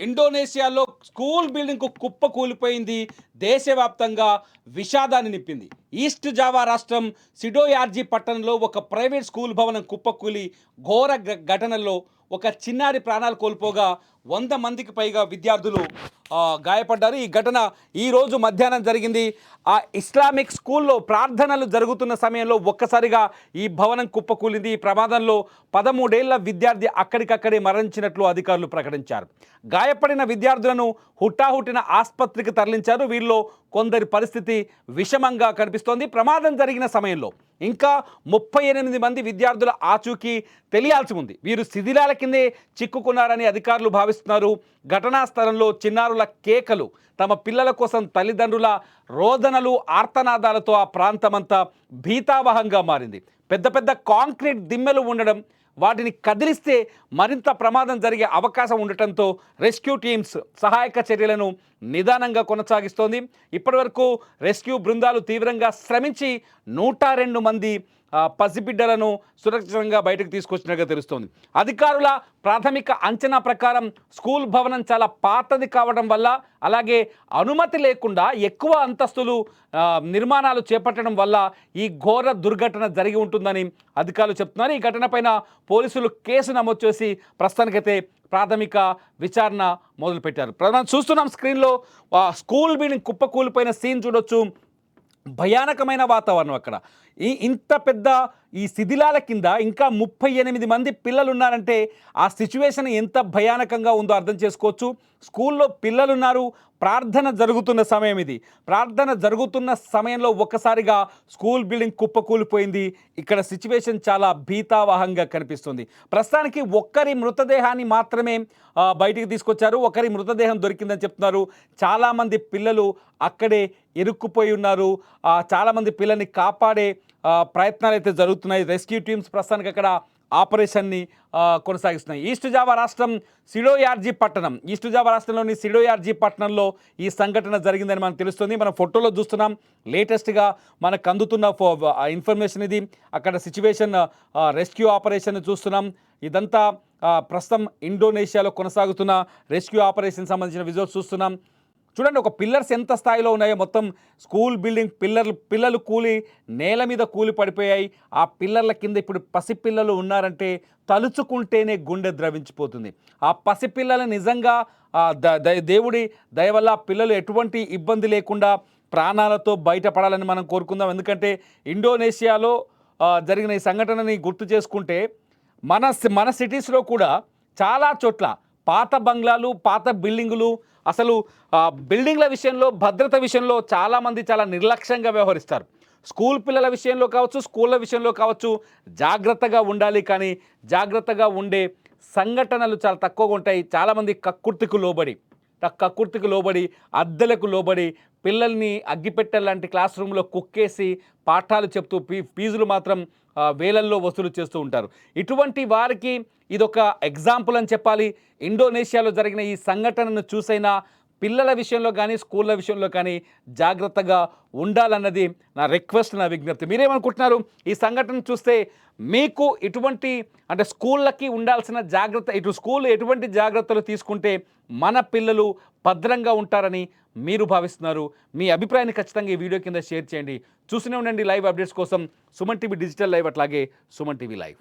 ఇండోనేషియాలో school building కుప్ప కూలిపోయింది. దేశవ్యాప్తంగా విషాదాన్ని నింపింది. ఈస్ట్ జావా రాష్ట్రం సిడోయార్జీ పట్టణంలో ఒక ప్రైవేట్ స్కూల్ భవనం కుప్పకూలి ఘోర ఘటనలో ఒక చిన్నారి ప్రాణాలు కోల్పోగా 100 మందికి పైగా విద్యార్థులు గాయపడ్డారు. ఈ ఘటన ఈరోజు మధ్యాహ్నం జరిగింది. ఆ ఇస్లామిక్ స్కూల్లో ప్రార్థనలు జరుగుతున్న సమయంలో ఒక్కసారిగా ఈ భవనం కుప్పకూలింది. ఈ ప్రమాదంలో 13 ఏళ్ల విద్యార్థి అక్కడికక్కడే మరణించినట్లు అధికారులు ప్రకటించారు. గాయపడిన విద్యార్థులను హుటాహుటిన ఆసుపత్రికి తరలించారు. వీరిలో కొందరి పరిస్థితి విషమంగా కనిపిస్తోంది. ప్రమాదం జరిగిన సమయంలో ఇంకా 38 మంది విద్యార్థుల ఆచూకీ తెలియాల్సి ఉంది. వీరు శిథిలాల కిందే చిక్కుకున్నారని అధికారులు భావిస్తున్నారు. ఘటనా స్థలంలో చిన్నారుల కేకలు, తమ పిల్లల కోసం తల్లిదండ్రుల రోదనలు, ఆర్తనాదాలతో ఆ ప్రాంతమంతా భీతావహంగా మారింది. పెద్ద పెద్ద కాంక్రీట్ దిమ్మెలు ఉండడం, వాటిని కదిలిస్తే మరింత ప్రమాదం జరిగే అవకాశం ఉండటంతో రెస్క్యూ టీమ్స్ సహాయక చర్యలను నిదానంగా కొనసాగిస్తోంది. ఇప్పటివరకు రెస్క్యూ బృందాలు తీవ్రంగా శ్రమించి 102 మంది పసిబిడ్డలను సురక్షితంగా బయటకు తీసుకొచ్చినట్టుగా తెలుస్తోంది. అధికారుల ప్రాథమిక అంచనా ప్రకారం స్కూల్ భవనం చాలా పాతది కావడం వల్ల, అలాగే అనుమతి లేకుండా ఎక్కువ అంతస్తులు నిర్మాణాలు చేపట్టడం వల్ల ఈ ఘోర దుర్ఘటన జరిగి ఉంటుందని అధికారులు చెప్తున్నారు. ఈ ఘటనపైన పోలీసులు కేసు నమోదు చేసి ప్రస్తుతానికైతే ప్రాథమిక విచారణ మొదలుపెట్టారు. మనం చూస్తున్నాం స్క్రీన్లో స్కూల్ బిల్డింగ్ కుప్పకూలిపోయిన సీన్ చూడొచ్చు. భయానకమైన వాతావరణం అక్కడ. ఇంత పెద్ద ఈ శిథిలాల కింద ఇంకా 38 మంది పిల్లలు ఉన్నారంటే ఆ సిచ్యువేషన్ ఎంత భయానకంగా ఉందో అర్థం చేసుకోవచ్చు. స్కూల్లో పిల్లలు ఉన్నారు, ప్రార్థన జరుగుతున్న సమయం ఇది. ప్రార్థన జరుగుతున్న సమయంలో ఒక్కసారిగా స్కూల్ బిల్డింగ్ కుప్పకూలిపోయింది. ఇక్కడ సిచ్యువేషన్ చాలా భీతావహంగా కనిపిస్తుంది. ప్రస్తుతానికి ఒక్కరి మృతదేహాన్ని మాత్రమే బయటికి తీసుకొచ్చారు. ఒకరి మృతదేహం దొరికిందని చెప్తున్నారు. చాలామంది పిల్లలు అక్కడే ఇరుక్కుపోయి ఉన్నారు. చాలామంది పిల్లల్ని కాపాడే ప్రయత్నాలు అయితే జరుగుతున్నాయి. రెస్క్యూ టీమ్స్ ప్రస్తుతానికి అక్కడ ఆపరేషన్ని కొనసాగిస్తున్నాయి. ఈస్ట్ జావా రాష్ట్రం సిడోయార్జీ పట్టణం, ఈస్ట్ జావా రాష్ట్రంలోని సిడోయార్జీ పట్టణంలో ఈ సంఘటన జరిగిందని మనకు తెలుస్తుంది. మనం ఫోటోలో చూస్తున్నాం. లేటెస్ట్గా మనకు అందుతున్న ఇన్ఫర్మేషన్ ఇది. అక్కడ సిచ్యువేషన్ రెస్క్యూ ఆపరేషన్ చూస్తున్నాం. ఇదంతా ప్రస్తుతం ఇండోనేషియాలో కొనసాగుతున్న రెస్క్యూ ఆపరేషన్ సంబంధించిన విజువల్స్ చూస్తున్నాం. చూడండి, ఒక పిల్లర్స్ ఎంత స్థాయిలో ఉన్నాయో. మొత్తం స్కూల్ బిల్డింగ్ పిల్లలు కూలి నేల మీద కూలి పడిపోయాయి. ఆ పిల్లర్ల కింద ఇప్పుడు పసిపిల్లలు ఉన్నారంటే తలుచుకుంటేనే గుండె ద్రవించిపోతుంది. ఆ పసిపిల్లలు నిజంగా దేవుడి దయ వల్ల పిల్లలు ఎటువంటి ఇబ్బంది లేకుండా ప్రాణాలతో బయటపడాలని మనం కోరుకుందాం. ఎందుకంటే ఇండోనేషియాలో జరిగిన ఈ సంఘటనని గుర్తు చేసుకుంటే మన సిటీస్లో కూడా చాలా చోట్ల పాత బంగ్లాలు, పాత బిల్డింగులు, అసలు బిల్డింగ్ల విషయంలో, భద్రత విషయంలో చాలామంది చాలా నిర్లక్ష్యంగా వ్యవహరిస్తారు. స్కూల్ పిల్లల విషయంలో కావచ్చు, స్కూళ్ళ విషయంలో కావచ్చు జాగ్రత్తగా ఉండాలి. కానీ జాగ్రత్తగా ఉండే సంఘటనలు చాలా తక్కువగా ఉంటాయి. చాలామంది కక్కుర్తికి లోబడి అద్దెలకు లోబడి పిల్లల్ని అగ్గిపెట్టెలాంటి క్లాస్ రూమ్లో కుక్కేసి పాఠాలు చెప్తూ ఫీజులు మాత్రం వేలల్లో వసూలు చేస్తూ ఉంటారు. ఇటువంటి వారికి ఇదొక ఎగ్జాంపుల్ అని చెప్పాలి. ఇండోనేషియాలో జరిగిన ఈ సంఘటనను చూసైనా పిల్లల విషయంలో కానీ, స్కూళ్ళ విషయంలో కానీ జాగ్రత్తగా ఉండాలన్నది నా రిక్వెస్ట్, నా విజ్ఞప్తి. మీరేమనుకుంటున్నారు? ఈ సంఘటన చూస్తే మీకు ఇటువంటి అంటే స్కూళ్ళకి ఉండాల్సిన జాగ్రత్త, ఇటు స్కూల్ ఎటువంటి జాగ్రత్తలు తీసుకుంటే మన పిల్లలు భద్రంగా ఉంటారని మీరు భావిస్తున్నారు? మీ అభిప్రాయాన్ని ఖచ్చితంగా ఈ వీడియో కింద షేర్ చేయండి. చూస్తూనే ఉండండి లైవ్ అప్డేట్స్ కోసం సుమన్ టీవీ డిజిటల్ లైవ్, అట్లాగే సుమన్ టీవీ లైవ్.